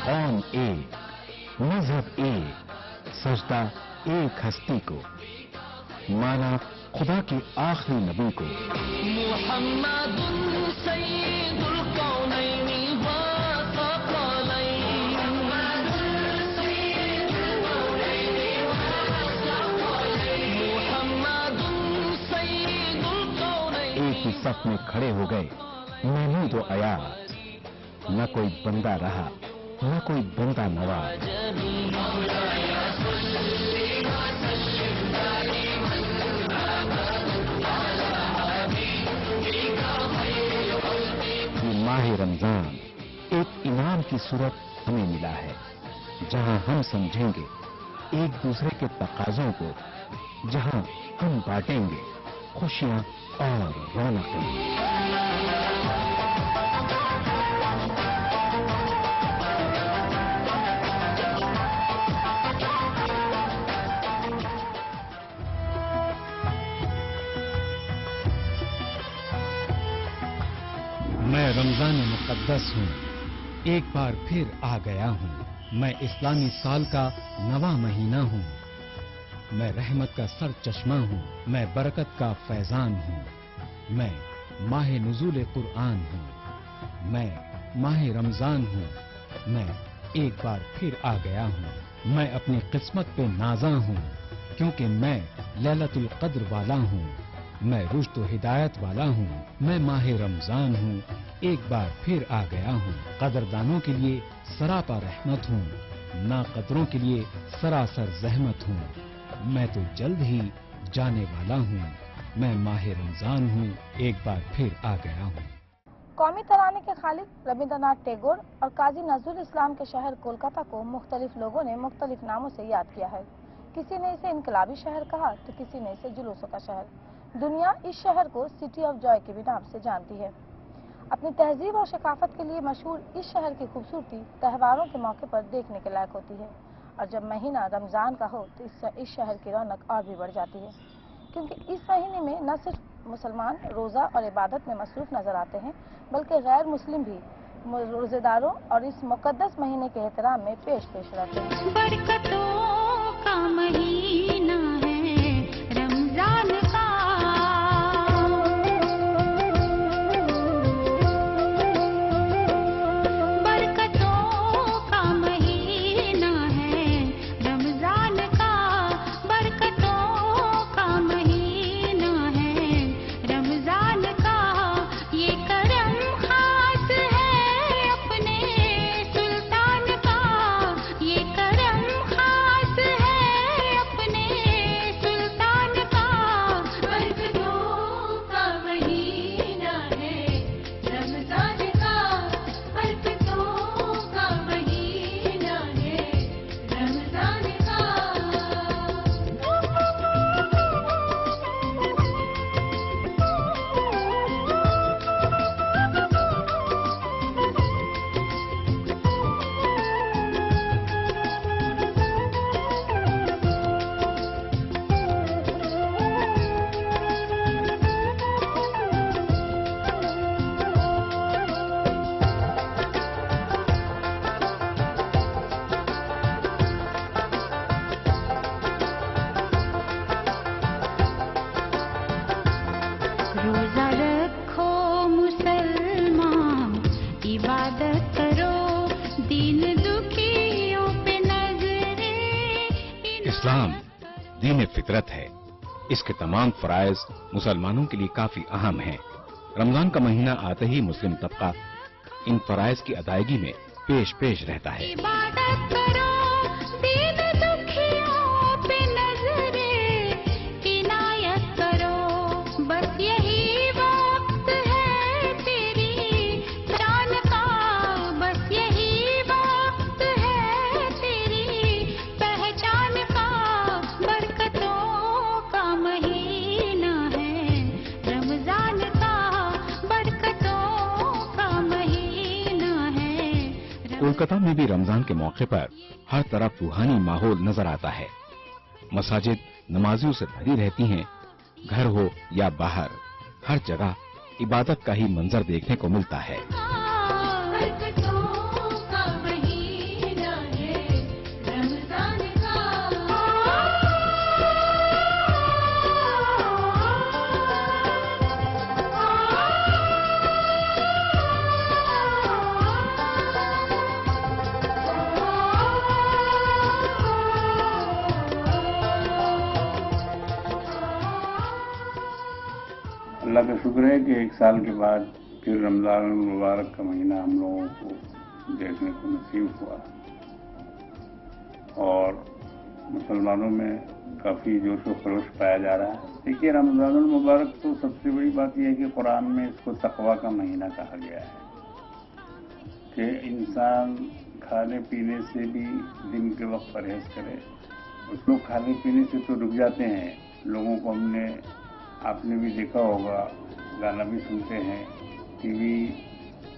कौन एक, मजहब एक, सजदा एक हस्ती को, माना खुदा के आखिरी नबी को। एक ही सफ में खड़े हो गए महमूद व अयाज, न कोई बंदा रहा न कोई बंदा नवाज। ये माह रमजान एक इनाम की सूरत हमें मिला है, जहां हम समझेंगे एक दूसरे के तकाजों को, जहां हम बांटेंगे खुशियां और रौनकें। मैं रमजान मुक़द्दस हूँ, एक बार फिर आ गया हूँ। मैं इस्लामी साल का नवा महीना हूँ। मैं रहमत का सर चश्मा हूँ, मैं बरकत का फैजान हूँ। मैं माह नुज़ूल कुरआन हूँ, मैं माह रमजान हूँ। मैं एक बार फिर आ गया हूँ। मैं अपनी किस्मत पे नाज़ा हूँ, क्योंकि मैं लैलतुल क़द्र वाला हूँ। मैं रुश्द व हिदायत वाला हूँ। मैं माह रमजान हूँ, एक बार फिर आ गया हूँ। कदरदानों के लिए सरापा रहमत हूँ, ना कदरों के लिए सरासर जहमत हूँ। मैं तो जल्द ही जाने वाला हूँ। मैं माह रमजान हूँ, एक बार फिर आ गया हूँ। कौमी तराने के खालिक रविंद्रनाथ टैगोर और काजी नजरुल इस्लाम के शहर कोलकाता को मुख्तलिफ लोगों ने मुख्तलिफ नामों से याद किया है। किसी ने इसे इनकलाबी शहर कहा तो किसी ने इसे जुलूसों का शहर। दुनिया इस शहर को सिटी ऑफ जॉय के भी नाम से जानती है। अपनी तहजीब और शकाफत के लिए मशहूर इस शहर की खूबसूरती त्योहारों के मौके पर देखने के लायक होती है, और जब महीना रमजान का हो तो इस शहर की रौनक और भी बढ़ जाती है, क्योंकि इस महीने में न सिर्फ मुसलमान रोज़ा और इबादत में मसरूफ नजर आते हैं, बल्कि गैर मुस्लिम भी रोजेदारों और इस मुकद्दस महीने के एहतराम में पेश रहते हैं। बरकतों का महीना है रमजान का, बरकतों का महीना है रमजान का, बरकतों का महीना है रमजान का। ये करम खास है अपने सुल्तान का, ये करम खास है अपने सुल्तान का। बरकतों का महीना है रमजान का, बरकतों का महीना है रमजान का। रोजा रखो मुसलमान, इबादत करो, दीन दुखियों पे नजरे। इस्लाम दीन फितरत है। इसके तमाम फराइज मुसलमानों के लिए काफी अहम हैं। रमजान का महीना आते ही मुस्लिम तबका इन फराइज की अदायगी में पेश रहता है। इबादत करो, दीन दुखियों पे नजरे इनायत करो, बस यही वक्त है तेरी जान का, बस यही वक्त है तेरी पहचान का। बरकतों का महीना है रमजान का, बरकतों का महीना है। कोलकाता में भी रमजान के मौके पर हर तरफ रूहानी माहौल नजर आता है। मसाजिद नमाजियों से भरी रहती हैं। घर हो या बाहर, हर जगह इबादत का ही मंजर देखने को मिलता है। बरकतों का महीना अल्लाह का शुक्र है कि एक साल के बाद फिर रमज़ान मुबारक का महीना हम लोगों को देखने को नसीब हुआ और मुसलमानों में काफ़ी जोश व खरोश पाया जा रहा है। देखिए, रमज़ान मुबारक तो सबसे बड़ी बात यह है कि कुरान में इसको तक़वा का महीना कहा गया है कि इंसान खाने पीने से भी दिन के वक्त परहेज करे। उस लोग खाने पीने से तो रुक जाते हैं, लोगों को आपने भी देखा होगा, गाना भी सुनते हैं, टीवी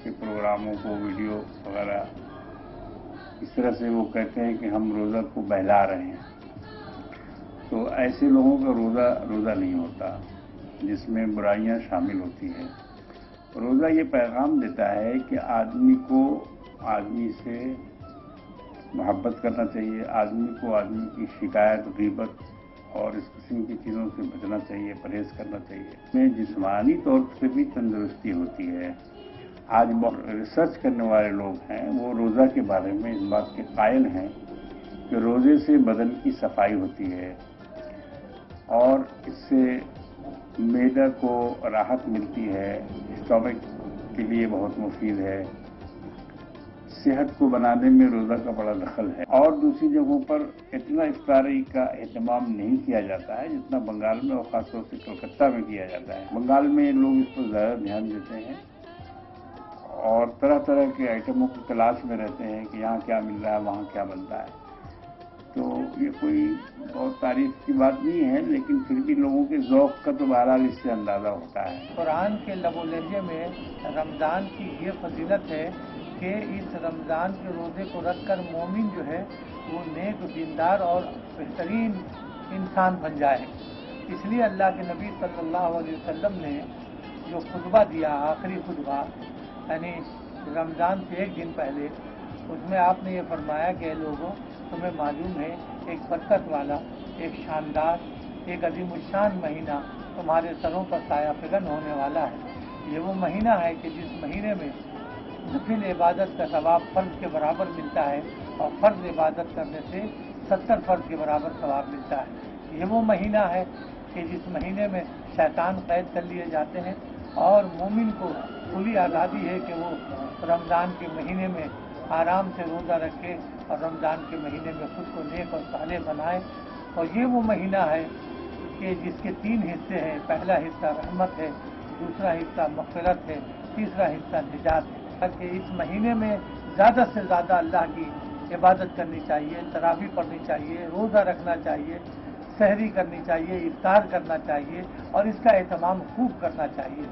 के प्रोग्रामों को, वीडियो वगैरह, इस तरह से वो कहते हैं कि हम रोज़ा को बहला रहे हैं। तो ऐसे लोगों का रोज़ा नहीं होता, जिसमें बुराइयां शामिल होती हैं। रोज़ा ये पैगाम देता है कि आदमी को आदमी से मोहब्बत करना चाहिए, आदमी को आदमी की शिकायत, गीबत और इस किस्म की चीज़ों से बचना चाहिए, परहेज करना चाहिए। इसमें जिस्मानी तौर से भी तंदुरुस्ती होती है। आज बहुत रिसर्च करने वाले लोग हैं, वो रोज़ा के बारे में इस बात के कायल हैं कि रोज़े से बदन की सफाई होती है और इससे मैदा को राहत मिलती है, स्टमक के लिए बहुत मुफीद है, सेहत को बनाने में रोज़ा का बड़ा दखल है। और दूसरी जगहों पर इतना इफ्तारी का एहतमाम नहीं किया जाता है जितना बंगाल में और ख़ासतौर से कलकत्ता में किया जाता है। बंगाल में लोग इस पर ज़्यादा ध्यान देते हैं और तरह तरह के आइटमों की तलाश में रहते हैं कि यहाँ क्या मिल रहा है, वहाँ क्या बनता है। तो ये कोई बहुत तारीफ की बात नहीं है, लेकिन फिर भी लोगों के ज़ौक़ का तो बहरहाल इससे अंदाज़ा होता है। कुरान के लबो लहजे में रमज़ान की ये फजीलत है कि इस रमज़ान के रोज़े को रखकर मोमिन जो है वो नेक, दीनदार और बेहतरीन इंसान बन जाए। इसलिए अल्लाह के नबी सल्लल्लाहु अलैहि वसल्लम ने जो खुतबा दिया, आखिरी खुतबा, यानी रमज़ान से एक दिन पहले, उसमें आपने ये फरमाया कि लोगों, तुम्हें मालूम है एक बरकत वाला, एक शानदार, एक अज़ीमुश्शान महीना तुम्हारे सरों पर साया फिगन होने वाला है। ये वो महीना है कि जिस महीने में नफिल इबादत का सवाब फ़र्ज के बराबर मिलता है और फ़र्ज इबादत करने से 70 फ़र्ज के बराबर सवाब मिलता है। ये वो महीना है कि जिस महीने में शैतान कैद कर लिए जाते हैं और मोमिन को खुली आज़ादी है कि वो रमज़ान के महीने में आराम से रोज़ा रखे और रमज़ान के महीने में खुद को नेक और सालेह बनाए। और ये वो महीना है कि जिसके 3 हिस्से हैं। पहला हिस्सा रहमत है, दूसरा हिस्सा मग़फ़िरत है, तीसरा हिस्सा निजात है। कि इस महीने में ज़्यादा से ज़्यादा अल्लाह की इबादत करनी चाहिए, तरावी पढ़नी चाहिए, रोज़ा रखना चाहिए, सहरी करनी चाहिए, इफ्तार करना चाहिए और इसका एहतमाम खूब करना चाहिए।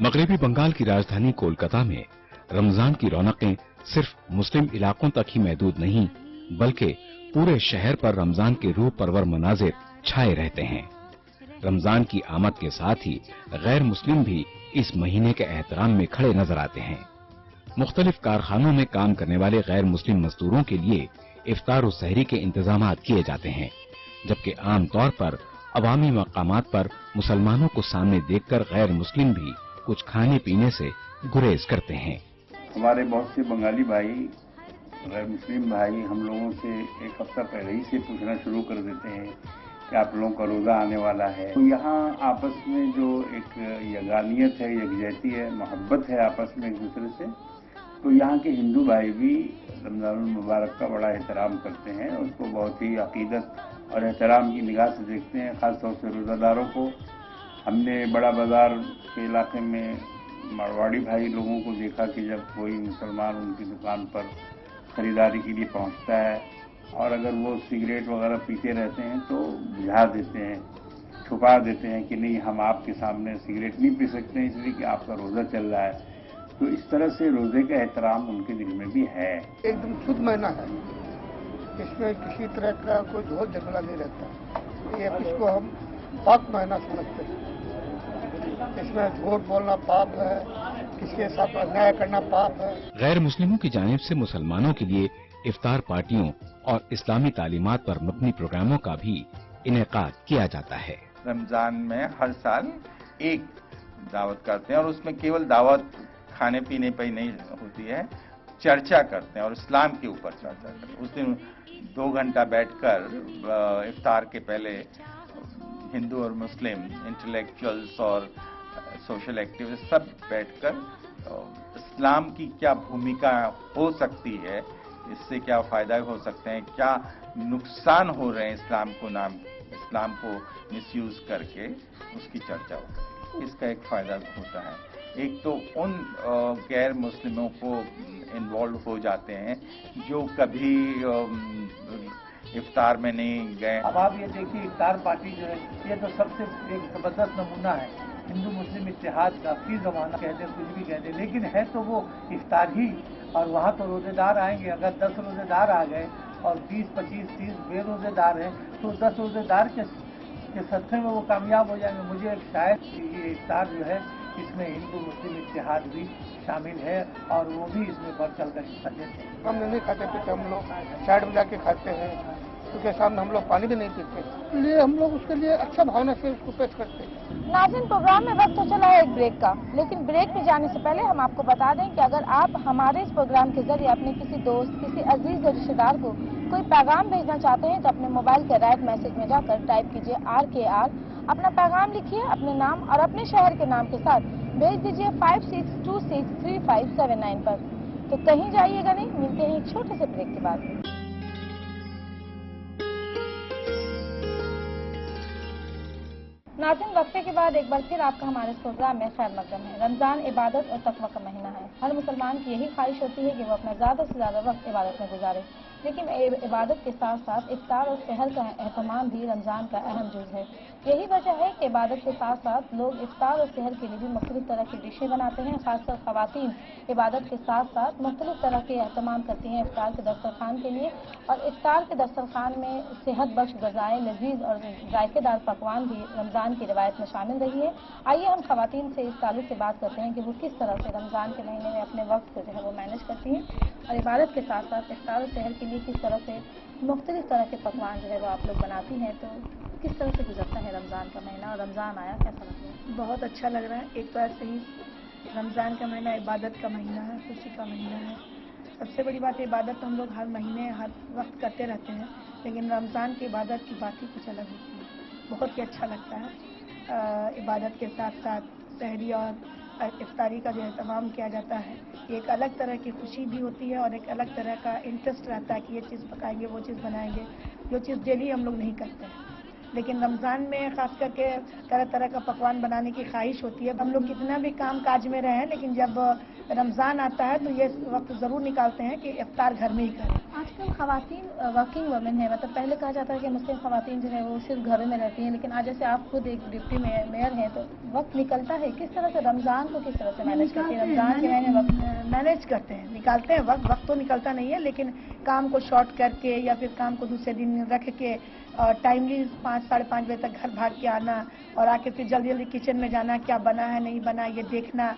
मगरबी बंगाल की राजधानी कोलकाता में रमजान की रौनकें सिर्फ मुस्लिम इलाकों तक ही महदूद नहीं, बल्कि पूरे शहर पर रमजान के रूह परवर मनाजिर छाए रहते हैं। रमजान की आमद के साथ ही गैर मुस्लिम भी इस महीने के एहतराम में खड़े नजर आते हैं। मुख्तलिफ कारखानों में काम करने वाले गैर मुस्लिम मजदूरों के लिए इफ्तार और सहरी के इंतजामात किए जाते हैं, जबकि आम तौर पर अवामी मकामात पर मुसलमानों को सामने देखकर गैर मुस्लिम भी कुछ खाने पीने से गुरेज करते हैं। हमारे बहुत से बंगाली भाई, गैर मुस्लिम भाई हम लोगों से एक हफ्ता पहले ही से पूछना शुरू कर देते हैं कि आप लोगों का रोज़ा आने वाला है। तो यहाँ आपस में जो एक यगानियत है, यकजहती है, मोहब्बत है आपस में एक दूसरे से, तो यहाँ के हिंदू भाई भी रमज़ान मुबारक का बड़ा एहतराम करते हैं, उसको बहुत ही अकीदत और एहतराम की निगाह से देखते हैं, ख़ास तौर से रोज़ादारों को। हमने बड़ा बाज़ार के इलाके में मारवाड़ी भाई लोगों को देखा कि जब कोई मुसलमान उनकी दुकान पर ख़रीदारी के लिए पहुँचता है और अगर वो सिगरेट वगैरह पीते रहते हैं तो बुझा देते हैं, छुपा देते हैं कि नहीं, हम आपके सामने सिगरेट नहीं पी सकते इसलिए कि आपका रोज़ा चल रहा है। तो इस तरह से रोज़े का एहतराम उनके दिल में भी है। एकदम शुद्ध महीना है, इसमें किसी तरह का कोई झोल झगड़ा नहीं रहता। ये इसको हम पाक महीना समझते हैं। इसमें झूठ बोलना पाप है, किसी के साथ अन्याय करना पाप है। गैर मुस्लिमों की जानिब से मुसलमानों के लिए इफ्तार पार्टियों और इस्लामी तालीमात पर मबनी प्रोग्रामों का भी इनेकाद किया जाता है। रमजान में हर साल एक दावत करते हैं और उसमें केवल दावत खाने पीने पर ही नहीं होती है, चर्चा करते हैं और इस्लाम के ऊपर चर्चा करते हैं। उस दिन 2 घंटा बैठकर इफ्तार के पहले हिंदू और मुस्लिम इंटेलेक्चुअल्स और सोशल एक्टिविस्ट सब बैठकर इस्लाम की क्या भूमिका हो सकती है, इससे क्या फायदा हो सकते हैं, क्या नुकसान हो रहे हैं इस्लाम को मिसयूज करके, उसकी चर्चा हो। इसका एक फायदा होता है, एक तो उन गैर मुस्लिमों को इन्वॉल्व हो जाते हैं जो कभी इफ्तार में नहीं गए। अब आप ये देखिए, इफ्तार पार्टी जो है ये तो सबसे एक जबरदस्त नमूना है हिंदू मुस्लिम इत्तेहाद का। फिर जमाना कहते कुछ भी कहते, लेकिन है तो वो इफ्तार ही, और वहाँ तो रोजेदार आएंगे। अगर 10 रोजेदार आ गए और 20, 25, 30 बेरोजेदार हैं तो 10 रोजेदार के सदक़े में वो कामयाब हो जाएंगे। मुझे शायद ये इफ्तार जो है इसमें हिंदू मुस्लिम इत्तेहाद भी शामिल है और वो भी इसमें बढ़ चढ़ कर हिस्सा लेते हैं। हम नहीं खाते पीते, हम लोग साइड में जाके खाते हैं, क्योंकि सामने हम लोग पानी भी नहीं पीते, इसलिए हम लोग उसके लिए अच्छा भावना से उसको पेश करते हैं। नाज़रीन, प्रोग्राम में वक्त तो चला है एक ब्रेक का, लेकिन ब्रेक में जाने से पहले हम आपको बता दें कि अगर आप हमारे इस प्रोग्राम के जरिए अपने किसी दोस्त, किसी अजीज या रिश्तेदार को कोई पैगाम भेजना चाहते हैं तो अपने मोबाइल के राइट मैसेज में जाकर टाइप कीजिए RKR, अपना पैगाम लिखिए अपने नाम और अपने शहर के नाम के साथ भेज दीजिए 56263579 पर। तो कहीं जाइएगा नहीं, मिलते हैं एक छोटे से ब्रेक के बाद। नाज़रीन, वक्फे के बाद एक बार फिर आपका हमारे इस प्रोग्राम में खैर मकदम है। रमजान इबादत और तकवा का महीना है। हर मुसलमान की यही ख्वाहिश होती है कि वो अपना ज़्यादा से ज़्यादा वक्त इबादत में गुजारे, लेकिन इबादत के साथ साथ इफ्तार और सहर का एहतमाम भी रमजान का अहम जुज़ है। यही वजह है कि इबादत के साथ साथ लोग इफ्तार और सहर के लिए भी मुख्तलिफ तरह की डिशें बनाते हैं। खासकर ख़वातीन इबादत के साथ साथ मुख्तलिफ तरह के एहतमाम करती हैं इफ्तार के दस्तरखान के लिए, और इफ्तार के दस्तरखान में सेहत बख्श ग़ज़ाएँ, लजीज और जायकेदार पकवान भी रमज़ान की रिवायत में शामिल रही है। आइए हम ख़वातीन से इस ताल्लुक़ से बात करते हैं कि वो किस तरह से रमज़ान के महीने में अपने वक्त को जो है वो मैनेज करती हैं, और इबादत के साथ साथ इफ्तार और सहर के लिए किस तरह से मुख्तलिफ तरह के पकवान जो है वो आप लोग बनाती हैं। तो किस तरह से गुजरता है रमज़ान का महीना, और रमज़ान आया कैसा लग रहा है? बहुत अच्छा लग रहा है। एक तो ऐसे ही रमज़ान का महीना इबादत का महीना है, खुशी का महीना है। सबसे बड़ी बात है, इबादत तो हम लोग हर महीने हर वक्त करते रहते हैं, लेकिन रमज़ान की इबादत की बात ही कुछ अलग होती है। बहुत ही अच्छा लगता है। इबादत के साथ साथ सहरी और इफ्तारी का जो एहतमाम किया जाता है, एक अलग तरह की खुशी भी होती है और एक अलग तरह का इंटरेस्ट रहता है कि ये चीज़ पकाएंगे, वो चीज़ बनाएंगे, जो चीज़ डेली हम लोग नहीं करते हैं। लेकिन रमज़ान में ख़ास करके तरह तरह का पकवान बनाने की ख्वाहिश होती है। हम लोग कितना भी काम काज में रहें, लेकिन जब रमज़ान आता है तो ये वक्त ज़रूर निकालते हैं कि इफ्तार घर में ही करें। आजकल ख़वातीन वर्किंग वुमेन है, मतलब पहले कहा जाता है कि मुस्लिम ख़वातीन जो है वो सिर्फ घरों में रहती हैं, लेकिन आज जैसे आप खुद एक डिप्टी मेयर हैं तो वक्त निकलता है। किस तरह से रमज़ान को किस तरह से मैनेज करते हैं? रमज़ान के महीने वक्त मैनेज करते हैं, निकालते हैं वक्त तो निकलता नहीं है, लेकिन काम को शॉर्ट करके या फिर काम को दूसरे दिन रख के टाइमली 5, साढ़े 5 बजे तक घर भाग के आना और आके फिर जल्दी जल्दी किचन में जाना, क्या बना है नहीं बना ये देखना,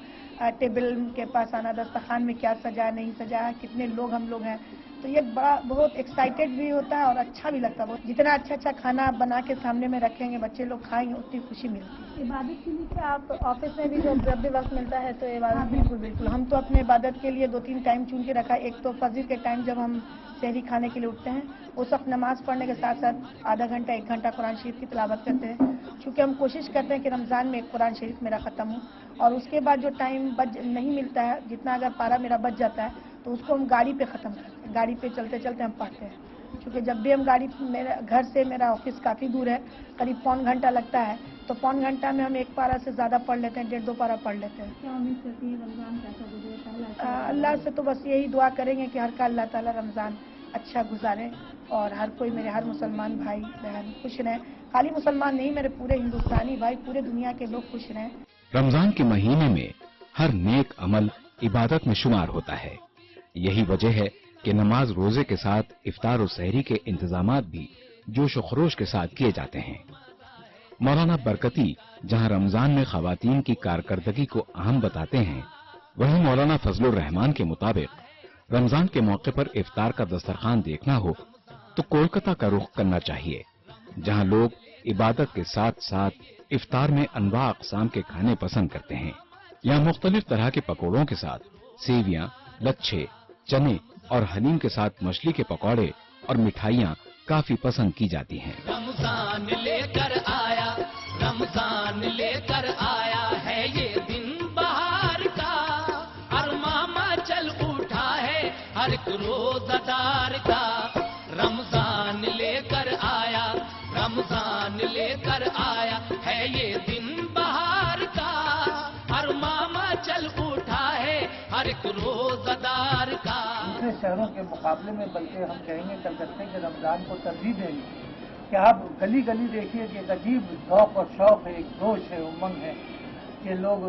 टेबल के पास आना, दस्तरखान में क्या सजा है नहीं सजा है, कितने लोग हम लोग हैं। तो ये बहुत एक्साइटेड भी होता है और अच्छा भी लगता है। जितना अच्छा खाना बना के सामने में रखेंगे, बच्चे लोग खाएंगे, उतनी खुशी मिलती है। इबादत के लिए क्या आप ऑफिस में भी जब भी वक्त मिलता है तो इबादत? बिल्कुल। हम तो अपने इबादत के लिए 2-3 टाइम चुन के रखा है। एक तो फजर के टाइम जब हम सहरी खाने के लिए उठते हैं, उस वक्त नमाज पढ़ने के साथ साथ आधा घंटा 1 घंटा कुरान शरीफ की तिलावत करते हैं, क्योंकि हम कोशिश करते हैं कि रमज़ान में कुरान शरीफ मेरा ख़त्म हो। और उसके बाद जो टाइम नहीं मिलता है, जितना अगर पारा मेरा बच जाता है तो उसको हम गाड़ी पे ख़त्म करते हैं। गाड़ी पे चलते चलते हम पढ़ते हैं, क्योंकि जब भी हम मेरे घर से मेरा ऑफिस काफ़ी दूर है, करीब 1.25 घंटा लगता है, तो 1.25 घंटा में हम 1 पारा से ज़्यादा पढ़ लेते हैं, 1.5-2 पारा पढ़ लेते हैं। क्या उम्मीद करती है रमज़ान कैसा गुजरेगा? अल्लाह से तो बस यही दुआ करेंगे कि हर का अल्लाह ताला रमज़ान अच्छा गुजारे और हर कोई, मेरे हर मुसलमान भाई बहन खुश रहें। खाली मुसलमान नहीं, मेरे पूरे हिंदुस्तानी भाई, पूरे दुनिया के लोग खुश रहें। रमजान के महीने में हर नेक अमल इबादत में शुमार होता है। यही वजह है कि नमाज रोजे के साथ इफ्तार और सहरी के इंतजामात भी जोश व खरोश के साथ किए जाते हैं। मौलाना बरकती जहां रमजान में खवातीन की कारकर्दगी को अहम बताते हैं, वहीं मौलाना फजलुर रहमान के मुताबिक रमजान के मौके पर इफ्तार का दस्तरखान देखना हो तो कोलकाता का रुख करना चाहिए, जहां लोग इबादत के साथ साथ इफ्तार में अनवा अक़साम के खाने पसंद करते हैं। यहाँ मुख्तलिफ तरह के पकौड़ों के साथ सेवियां, लच्छे, चने और हलीम के साथ मछली के पकौड़े और मिठाइयाँ काफी पसंद की जाती हैं। रमजान लेकर आया है ये रोजादार का रमजान लेकर आया, रमजान लेकर आया है ये दिन बहार का, हर मामा चल उठा है हर एक रोजादार का। दूसरे शहरों के मुकाबले में बल्कि हम कहेंगे कलकत्ते के रमजान को तरजीह देंगे कि आप गली गली देखिए कि एक अजीब ذوق और शौक है, एक जोश है, उमंग है कि लोग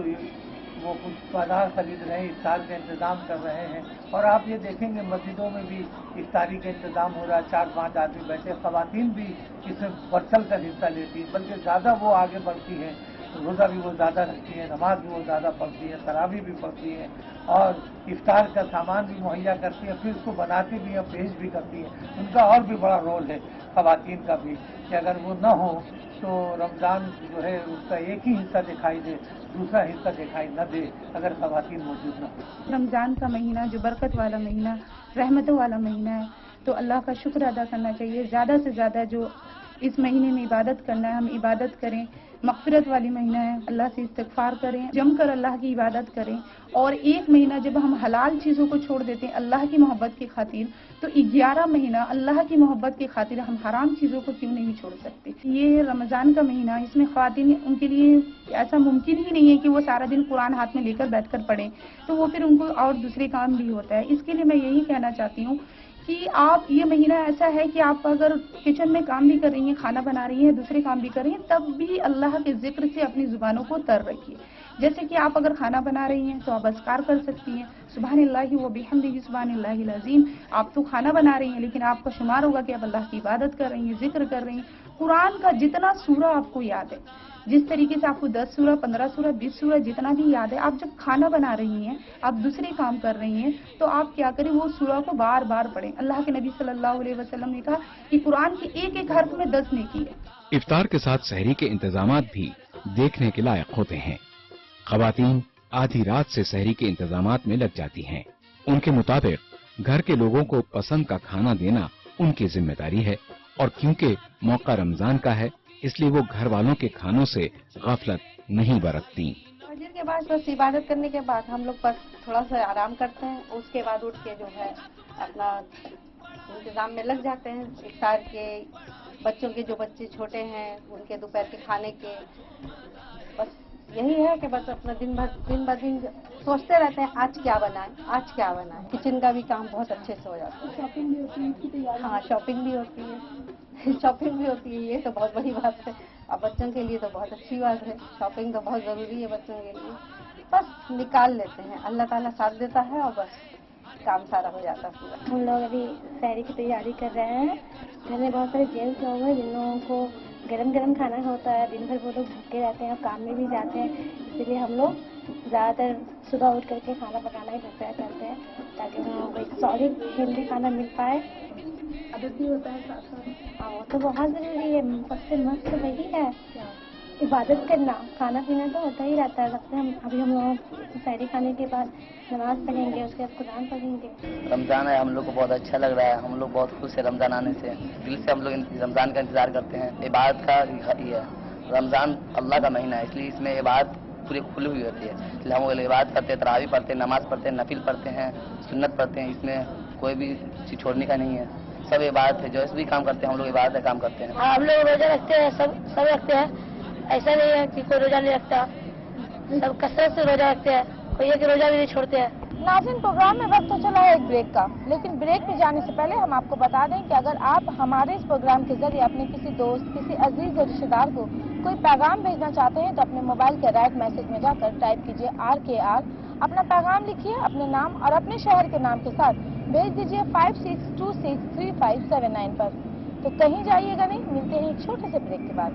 वो कुछ बाजार खरीद रहे हैं, इफ्तार का इंतजाम कर रहे हैं। और आप ये देखेंगे मस्जिदों में भी इफ्तारी का इंतजाम हो रहा है, 4-5 आदमी बैठे, खवातीन भी इसमें बढ़ चढ़ कर हिस्सा लेती हैं, बल्कि ज़्यादा वो आगे बढ़ती हैं, रोज़ा भी वो ज़्यादा रखती है, नमाज भी वो ज़्यादा पढ़ती है, तरावी भी पढ़ती है और इफ्तार का सामान भी मुहैया करती है, फिर उसको बनाती भी है, पेश भी करती है। उनका और भी बड़ा रोल है खवातीन का भी कि अगर वो न हो तो रमज़ान जो है उसका एक ही हिस्सा दिखाई दे, दूसरा हिस्सा दिखाई न दे अगर खवातीन मौजूद न हो। रमज़ान का महीना जो बरकत वाला महीना, रहमतों वाला महीना है, तो अल्लाह का शुक्र अदा करना चाहिए। ज़्यादा से ज़्यादा जो इस महीने में इबादत करना है, हम इबादत करें। मग़फ़िरत वाली महीना है, अल्लाह से इस्तिग़फ़ार करें, जमकर अल्लाह की इबादत करें। और एक महीना जब हम हलाल चीज़ों को छोड़ देते हैं अल्लाह की मोहब्बत की खातिर, तो 11 महीना अल्लाह की मोहब्बत की खातिर हम हराम चीज़ों को क्यों नहीं छोड़ सकते। ये रमज़ान का महीना, इसमें ख़वातीन, उनके लिए ऐसा मुमकिन ही नहीं है कि वो सारा दिन कुरान हाथ में लेकर बैठकर पढ़ें, तो वो फिर उनको और दूसरे काम भी होता है। इसके लिए मैं यही कहना चाहती हूँ कि आप, ये महीना ऐसा है कि आप अगर किचन में काम भी कर रही हैं, खाना बना रही हैं, दूसरे काम भी कर रही हैं, तब भी अल्लाह के जिक्र से अपनी जुबानों को तर रखिए। जैसे कि आप अगर खाना बना रही हैं तो आप अज़कार कर सकती हैं, सुब्हानल्लाहि व बिहम्दिही सुब्हानल्लाहिल अज़ीम। आप तो खाना बना रही हैं लेकिन आपका शुमार होगा कि आप अल्लाह की इबादत कर रही हैं, जिक्र कर रही हैं। कुरान का जितना सूरा आपको याद है, जिस तरीके से आपको 10 सूरा, 15 सूरा, 20 सूरा जितना भी याद है, आप जब खाना बना रही हैं, आप दूसरे काम कर रही हैं, तो आप क्या करें, वो सूरा को बार बार पढ़ें। अल्लाह के नबी सल्लल्लाहु अलैहि वसल्लम ने कहा कि कुरान के एक एक हर्फ में 10 नेकी है। इफ्तार के साथ सहरी के इंतजामात भी देखने के लायक होते हैं। खवातीन आधी रात से सहरी के इंतजामात में लग जाती हैं। उनके मुताबिक घर के लोगों को पसंद का खाना देना उनकी जिम्मेदारी है, और क्योंकि मौका रमजान का है इसलिए वो घर वालों के खानों से गफलत नहीं बरतती। फजर के बाद बस इबादत करने के बाद हम लोग बस थोड़ा सा आराम करते हैं, उसके बाद उठ के जो है अपना इंतजाम में लग जाते हैं। इफ्तार के, बच्चों के, जो बच्चे छोटे हैं उनके दोपहर के खाने के, बस यही है कि बस अपना दिन ब दिन सोचते रहते हैं आज क्या बनाएं, आज क्या बनाएं। किचन का भी काम बहुत अच्छे से हो जाता है। शॉपिंग भी होती है, हाँ, शॉपिंग भी होती है, शॉपिंग भी होती है, ये तो बहुत बड़ी बात है। और बच्चों के लिए तो बहुत अच्छी बात है, शॉपिंग तो बहुत ज़रूरी है बच्चों के लिए। बस निकाल लेते हैं, अल्लाह ताला साथ देता है और बस काम सारा हो जाता है पूरा। हम लोग अभी सहरी की तैयारी कर रहे हैं। घर में बहुत सारे जेंट्स लोग हैं जिन लोगों को गरम गरम खाना होता है, दिन भर वो लोग भूखे रहते हैं और काम में भी जाते हैं, इसीलिए हम लोग ज़्यादातर सुबह उठ करके खाना पकाना ही प्रेफर करते हैं ताकि हम लोगों को एक सॉलिड हेल्दी खाना मिल पाए। आदत भी होता है साथ साथ। हाँ, वो तो बहुत ज़रूरी है। सबसे मस्त वही है इबादत करना, खाना पीना तो होता ही रहता है। सबसे हम लोग सहरी खाने के बाद नमाज पढ़ेंगे, उसके बाद कुरान पढ़ेंगे। रमज़ान है, हम लोग को बहुत अच्छा लग रहा है, हम लोग बहुत खुश है रमज़ान आने से। दिल से हम लोग रमज़ान का इंतज़ार करते हैं। इबादत का ही है, रमज़ान अल्लाह का महीना है, इसलिए इसमें इबादत पूरी खुली हुई होती है। इसलिए हम लोग इबादत करते हैं, तरावी पढ़ते हैं, नमाज़ पढ़ते हैं, नफिल पढ़ते हैं, सुन्नत पढ़ते हैं। इसमें कोई भी चीज़ छोड़ने का नहीं है, सब इबादत है। जो भी काम करते हैं हम लोग इबादत का काम करते हैं। हम लोग रोजा रखते हैं, सब रखते हैं। ऐसा नहीं है कि कोई रोजा नहीं रखता, सब कसरत से रोजा रखते हैं, कोई एक रोजा भी नहीं छोड़ते हैं। नाज़रीन, प्रोग्राम में वक्त तो चला है एक ब्रेक का, लेकिन ब्रेक में जाने से पहले हम आपको बता दें कि अगर आप हमारे इस प्रोग्राम के जरिए अपने किसी दोस्त, किसी अजीज या रिश्तेदार को कोई पैगाम भेजना चाहते हैं तो अपने मोबाइल के राइट मैसेज में जाकर टाइप कीजिए RKR, अपना पैगाम लिखिए, अपने नाम और अपने शहर के नाम के साथ भेज दीजिए 56263579 पर। तो कहीं जाइएगा नहीं, मिलते हैं एक छोटे से ब्रेक के बाद।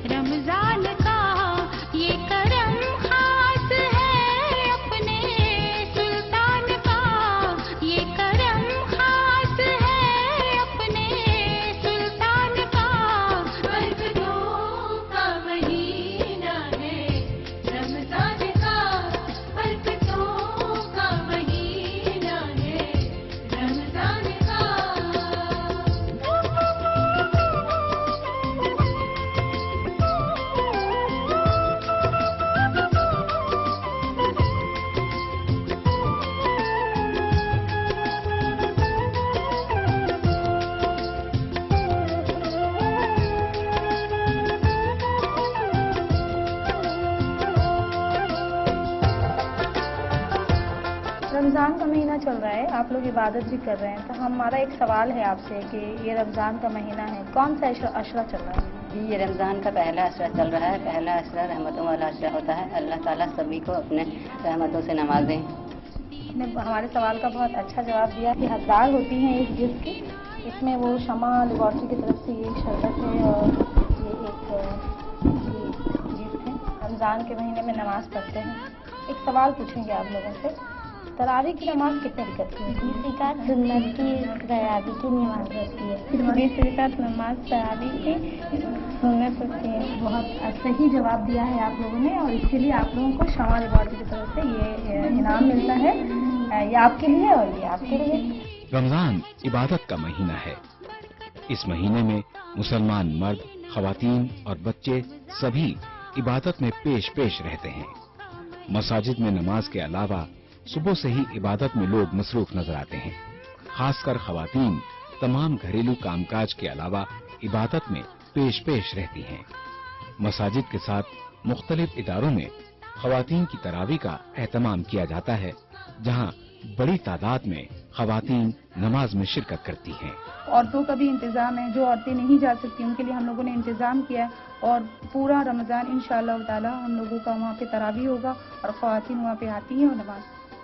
रमजान का ये करम रमज़ान का महीना चल रहा है, आप लोग इबादत भी कर रहे हैं, तो हमारा एक सवाल है आपसे कि ये रमज़ान का महीना है, कौन सा अशरा चल रहा है? जी, ये रमज़ान का पहला अशरा चल रहा है। पहला अशरा रहमतों वाला अशरा होता है। अल्लाह ताला सभी को अपने रहमतों से नवाजें। आपने हमारे सवाल का बहुत अच्छा जवाब दिया कि हकदार होती हैं इस गिफ्ट की। इसमें वो शमा लेबॉर्ट्री की तरफ से ये शरबत है और ये एक गिफ्ट है। रमज़ान के महीने में नमाज़ पढ़ते हैं। एक सवाल पूछेंगे आप लोगों से, तरावी की नमाज कितने रकात की होती है? 20 रकात सुन्नत की तरावी की नमाज होती है। 20 रकात नमाज तरावी की सुन्नत होती है। बहुत सही जवाब दिया है आप लोगों ने और इसके लिए आप लोगों को शमा लेबॉर्ट्री की तरफ से ये इनाम मिलता है। ये आपके लिए और ये आपके लिए। रमजान इबादत का महीना है। इस महीने में मुसलमान मर्द, खवातीन और बच्चे सभी इबादत में पेश रहते हैं। मसाजिद में नमाज के अलावा सुबह से ही इबादत में लोग मसरूफ नजर आते हैं। खासकर खवातीन तमाम घरेलू कामकाज के अलावा इबादत में पेश रहती हैं। मसाजिद के साथ मुख्तलिफ इदारों में खवातीन की तरावी का एहतमाम किया जाता है, जहां बड़ी तादाद में खवातीन नमाज में शिरकत करती हैं। औरतों का भी इंतज़ाम है, जो औरतें नहीं जा सकती उनके लिए हम लोगों ने इंतज़ाम किया है और पूरा रमज़ान इंशाअल्लाह ताला हम लोगों का वहाँ पे तरावी होगा और ख़वातीन वहाँ पे आती हैं और नमाज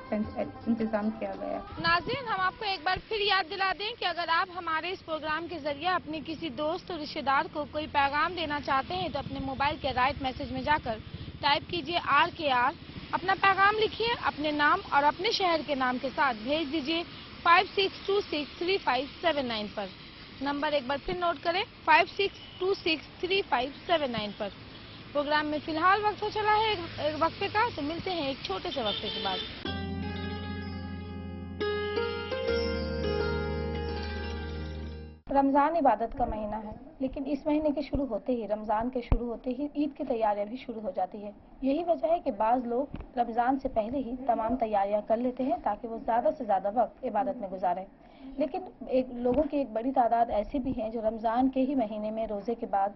का इंतज़ाम किया गया है। नाज़रीन, हम आपको एक बार फिर याद दिला दें कि अगर आप हमारे इस प्रोग्राम के जरिए अपने किसी दोस्त और रिश्तेदार को कोई पैगाम देना चाहते हैं तो अपने मोबाइल के राइट मैसेज में जाकर टाइप कीजिए RKR, अपना पैगाम लिखिए, अपने नाम और अपने शहर के नाम के साथ भेज दीजिए 56263579 पर। नंबर एक बार फिर नोट करें, 56263579 पर। प्रोग्राम में फिलहाल वक्त हो चला है एक वक्फे का, तो मिलते हैं एक छोटे से वक्फे के बाद। रमज़ान इबादत का महीना है, लेकिन इस महीने के शुरू होते ही, रमज़ान के शुरू होते ही ईद की तैयारियां भी शुरू हो जाती है। यही वजह है कि बाज़ लोग रमज़ान से पहले ही तमाम तैयारियां कर लेते हैं ताकि वो ज़्यादा से ज़्यादा वक्त इबादत में गुजारें। लेकिन लोगों की एक बड़ी तादाद ऐसी भी हैं जो रमज़ान के ही महीने में रोज़े के बाद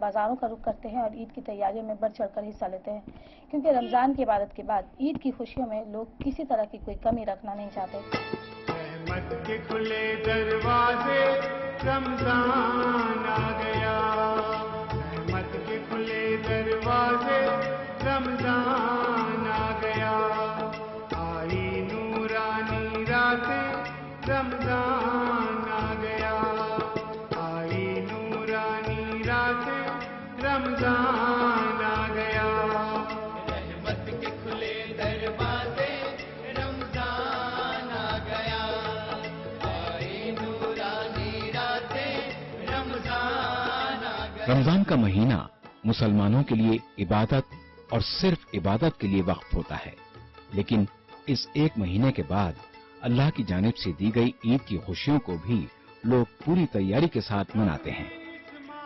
बाज़ारों का रुख करते हैं और ईद की तैयारियों में बढ़ चढ़ कर हिस्सा लेते हैं, क्योंकि रमज़ान की इबादत के बाद ईद की खुशियों में लोग किसी तरह की कोई कमी रखना नहीं चाहते। रहमत के खुले दरवाजे, रमजान आ गया। रहमत के खुले दरवाजे, रमजान आ गया। आई नूरानी रातें, रमजान आ गया। आई नूरानी रातें, रमजान आ गया। रहमत के खुले दरवाजे, रमजान आ गया। रमजान का महीना मुसलमानों के लिए इबादत और सिर्फ इबादत के लिए वक्फ होता है, लेकिन इस एक महीने के बाद अल्लाह की जानिब से दी गई ईद की खुशियों को भी लोग पूरी तैयारी के साथ मनाते हैं।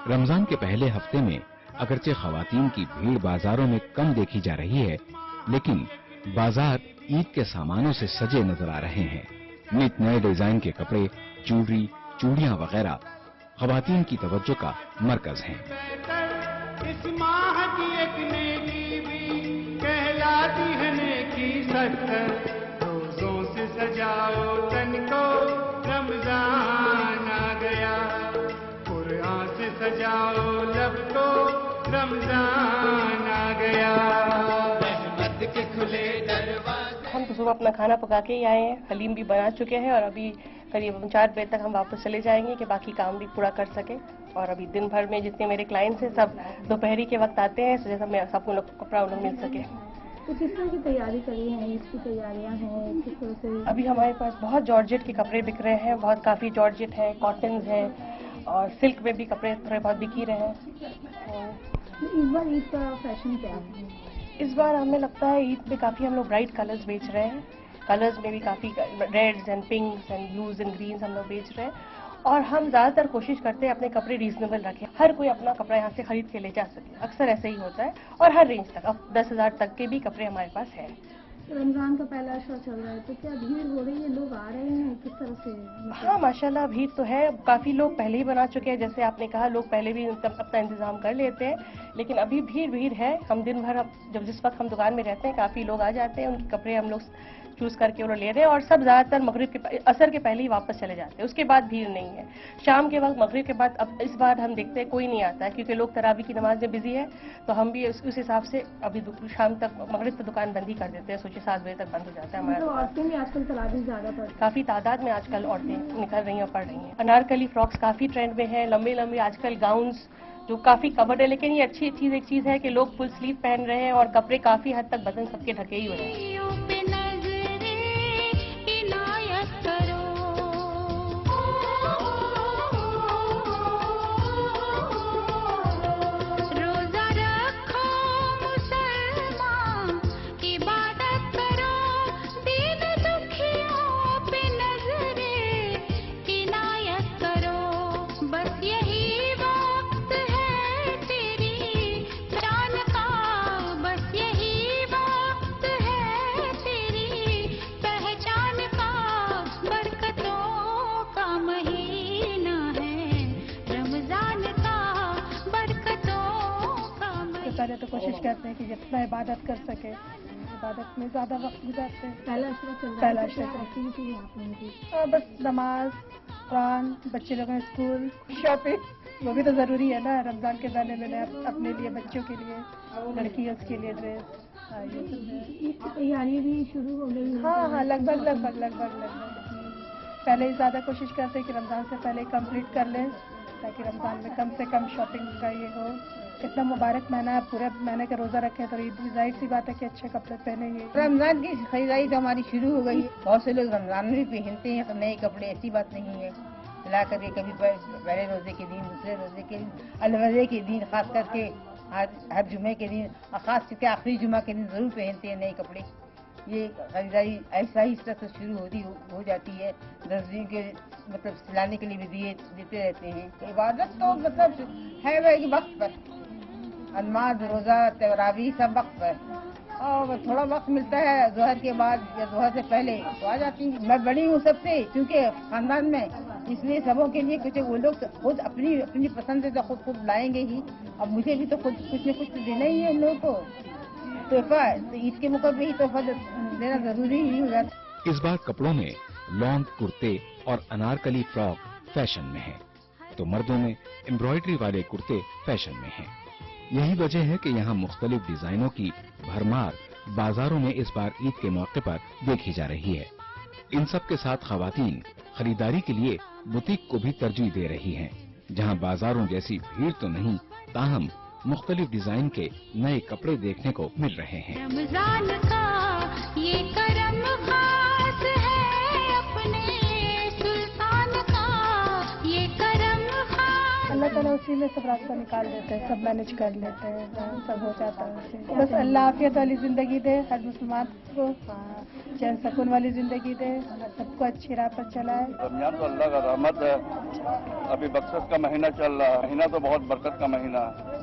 रमजान के पहले हफ्ते में अगरचे खवातीन की भीड़ बाजारों में कम देखी जा रही है, लेकिन बाजार ईद के सामानों से सजे नजर आ रहे हैं। नित नए डिजाइन के कपड़े, ज्वेलरी, चूड़ियां वगैरह खवातीन की तवज्जो का मरकज हैं। इस माह की एक नेकी भी कहलाती है नेकी 70। रोजों से सजाओ तन को, रमजान आ गया। कुरान से सजाओ लब को, रमजान आ गया। रहमत के खुले दरवाजे। हम तो सुबह अपना खाना पका के ही आए हैं, हलीम भी बना चुके हैं और अभी करीब 4 बजे तक हम वापस चले जाएंगे कि बाकी काम भी पूरा कर सके। और अभी दिन भर में जितने मेरे क्लाइंट्स हैं सब दोपहरी के वक्त आते हैं, जैसा मैं सबको कपड़ा उन्हें मिल सके। तो किस तरह की तैयारी करी है, इसकी तैयारियां हैं किस तरह से? अभी हमारे पास बहुत जॉर्जेट के कपड़े बिक रहे हैं, बहुत काफ़ी जॉर्जेट है, कॉटन है और सिल्क में भी कपड़े थोड़े बहुत बिक ही रहे हैं। इस बार ईद का फैशन क्या है? इस बार हमें लगता है ईद में काफ़ी हम लोग ब्राइट कलर्स बेच रहे हैं। कलर्स में भी काफ़ी reds and pinks and blues and greens हम लोग बेच रहे हैं और हम ज़्यादातर कोशिश करते हैं अपने कपड़े रीजनेबल रखें, हर कोई अपना कपड़ा यहाँ से खरीद के ले जा सके। अक्सर ऐसे ही होता है और हर रेंज तक, अब 10,000 तक के भी कपड़े हमारे पास हैं। रमजान का पहला अशरा चल रहा है, तो क्या भीड़ हो रही है, लोग आ रहे हैं, किस तरह से? हाँ माशाल्लाह भीड़ तो है, काफ़ी लोग पहले ही बना चुके हैं, जैसे आपने कहा लोग पहले भी अपना इंतजाम कर लेते हैं, लेकिन अभी भीड़ है। हम दिन भर जब जिस वक्त हम दुकान में रहते हैं काफ़ी लोग आ जाते हैं, उनके कपड़े हम लोग चूज करके वो ले रहे हैं और सब ज़्यादातर मगरिब के असर के पहले ही वापस चले जाते हैं, उसके बाद भीड़ नहीं है। शाम के वक्त मगरिब के बाद अब इस बार हम देखते हैं कोई नहीं आता है, क्योंकि लोग तरावी की नमाज में बिजी है, तो हम भी उस हिसाब से अभी शाम तक मगरिब तक दुकान बंद ही कर देते हैं, सोचिए 7 बजे तक बंद हो जाता है हमारा। तो औरतें भी आजकल तरावी ज्यादा पढ़ती हैं, काफ़ी तादाद में आजकल औरतें निकल रही हैं और पढ़ रही हैं। अनारकली फ्रॉक्स काफ़ी ट्रेंड में है, लंबे लंबे आजकल गाउन्स जो काफ़ी कवर्ड है, लेकिन ये अच्छी चीज़ एक चीज़ है कि लोग फुल स्लीव पहन रहे हैं और कपड़े काफ़ी हद तक बदन सबके ढके ही हुए हैं। पहले तो कोशिश करते हैं कि जितना इबादत कर सके, इबादत में ज़्यादा वक्त गुजारते हैं। पहला अशरा चल रहा है, पहला अशरा बस नमाज, कुरान, बच्चे लोगों के स्कूल, शॉपिंग, वो भी तो ज़रूरी है ना। रमज़ान के महीने में अपने लिए, बच्चों के लिए, लड़कियों के लिए ड्रेस, ईद की तैयारी भी शुरू हो गई। हाँ लगभग पहले ही ज़्यादा कोशिश करते हैं कि रमज़ान से पहले कंप्लीट कर लें, ताकि रमज़ान में कम से कम शॉपिंग का ये हो। कितना मुबारक महीना है, पूरे महीने का रोजा रखे तो ईद की जाहिर सी बात है कि अच्छे कपड़े पहनेंगे। रमजान की खरीदारी तो हमारी शुरू हो गई है, बहुत से लोग रमजान में भी पहनते हैं तो नए कपड़े, ऐसी बात नहीं है। ला करके कभी पहले रोजे के दिन, दूसरे रोजे के दिन, अलवजे के दिन, खास करके हर जुमे के दिन और खास करके आखिरी जुमा के दिन जरूर पहनते हैं नए कपड़े। ये खरीदारी ऐसा ही से शुरू हो जाती है। 10 दिन के मतलब सिलाने के लिए भी देते रहते हैं। इबादत तो मतलब है वही वक्त पर, नमाज, रोजा, तरावी सब वक्त पर, और थोड़ा वक्त मिलता है जोहर के बाद या जोहर से पहले तो आ जाती हूँ। मैं बड़ी हूँ सबसे, क्योंकि खानदान में, इसलिए सबों के लिए कुछ वो लोग खुद अपनी पसंद से तो खुद लाएंगे ही। अब मुझे भी तो खुद कुछ न कुछ तो देना ही है उन लोगों को तोहफा, तो इसके मौके पे ही तोहफा देना जरूरी ही हो जाता है। इस बार कपड़ों में लॉन्ग कुर्ते और अनारकली फ्रॉक फैशन में है, तो मर्दों में एम्ब्रॉयडरी वाले कुर्ते फैशन में हैं। यही वजह है कि यहाँ मुख्तलिफ डिजाइनों की भरमार बाजारों में इस बार ईद के मौके पर देखी जा रही है। इन सब के साथ खवातीन खरीदारी के लिए बुटीक को भी तरजीह दे रही हैं, जहाँ बाजारों जैसी भीड़ तो नहीं, ताहम मुख्तलिफ डिजाइन के नए कपड़े देखने को मिल रहे हैं। रमजान का ये करम खास है, अपने सुल्तान का ये करम खास। अल्लाह ताला उसी में सब रास्ता निकाल देते हैं, सब मैनेज कर लेते हैं, सब हो जाता है। बस अल्लाह आफियत वाली जिंदगी दे हर मुसलमान को, चैन सुकून वाली जिंदगी दे, सबको अच्छी राह पर चलाए। रमजान तो अल्लाह का रहमत है, अभी बख्शिश का महीना चल रहा है। महीना तो बहुत बरकत का महीना है,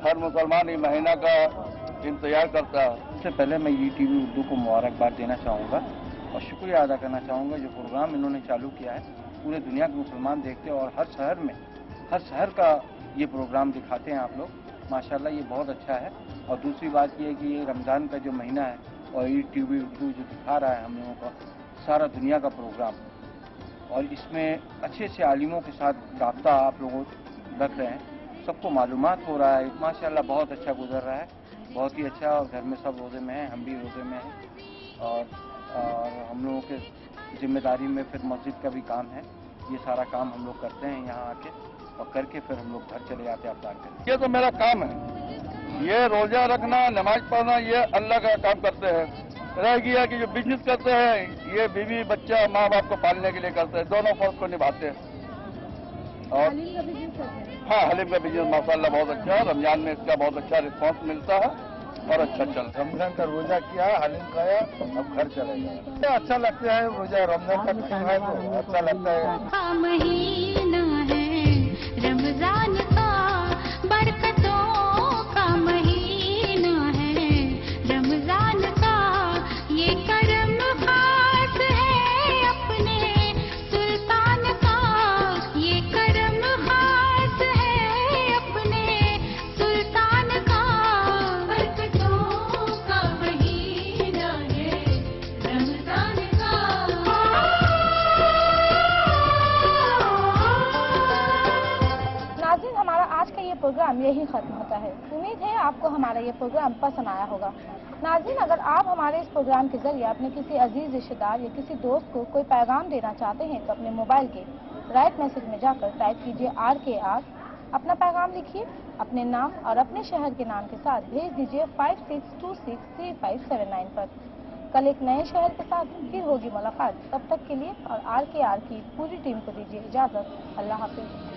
हर मुसलमान ये महीना का इंतजार करता है। सबसे पहले मैं ईटीवी उर्दू को मुबारकबाद देना चाहूँगा और शुक्रिया अदा करना चाहूँगा, जो प्रोग्राम इन्होंने चालू किया है पूरे दुनिया के मुसलमान देखते हैं और हर शहर का ये प्रोग्राम दिखाते हैं आप लोग। माशाल्लाह ये बहुत अच्छा है। और दूसरी बात ये है कि ये रमज़ान का जो महीना है और ईटीवी उर्दू जो दिखा रहा है हम लोगों का सारा दुनिया का प्रोग्राम, और इसमें अच्छे से आलिमों के साथ राब्ता आप लोग रख रहे हैं, सबको मालूमात हो रहा है। माशाल्लाह बहुत अच्छा गुजर रहा है, बहुत ही अच्छा। और घर में सब रोज़े में हैं, हम भी रोज़े में हैं, और हम लोगों के जिम्मेदारी में फिर मस्जिद का भी काम है। ये सारा काम हम लोग करते हैं यहाँ आके, और करके फिर हम लोग घर चले जाते हैं अफ्तार करके। ये तो मेरा काम है, ये रोजा रखना, नमाज पढ़ना, ये अल्लाह का काम करते हैं। रह गया कि जो बिजनेस करते हैं ये बीवी बच्चा माँ बाप को पालने के लिए करते हैं, दोनों फर्ज को निभाते हैं। और हाँ, हलीम का बिजनेस माशाल्लाह बहुत अच्छा है। रमजान में इसका बहुत अच्छा रिस्पांस मिलता है और अच्छा चल। रमजान का रोजा किया, हलीम खाया, अब घर चले गए। अच्छा लगता है रोजा, रमजान का टाइम है तो अच्छा लगता है। महीना है रमजान का, बरकतों का महीना है रमजान का, ये प्रोग्राम यही खत्म होता है। उम्मीद है आपको हमारा ये प्रोग्राम पसंद आया होगा। नाज़रीन, अगर आप हमारे इस प्रोग्राम के जरिए अपने किसी अजीज रिश्तेदार या किसी दोस्त को कोई पैगाम देना चाहते हैं तो अपने मोबाइल के राइट मैसेज में जाकर टाइप कीजिए RKR, अपना पैगाम लिखिए, अपने नाम और अपने शहर के नाम के साथ भेज दीजिए 56263579 पर। कल एक नए शहर के साथ फिर होगी मुलाकात। तब तक के लिए और RKR की पूरी टीम को दीजिए इजाजत। अल्लाह हाफिज।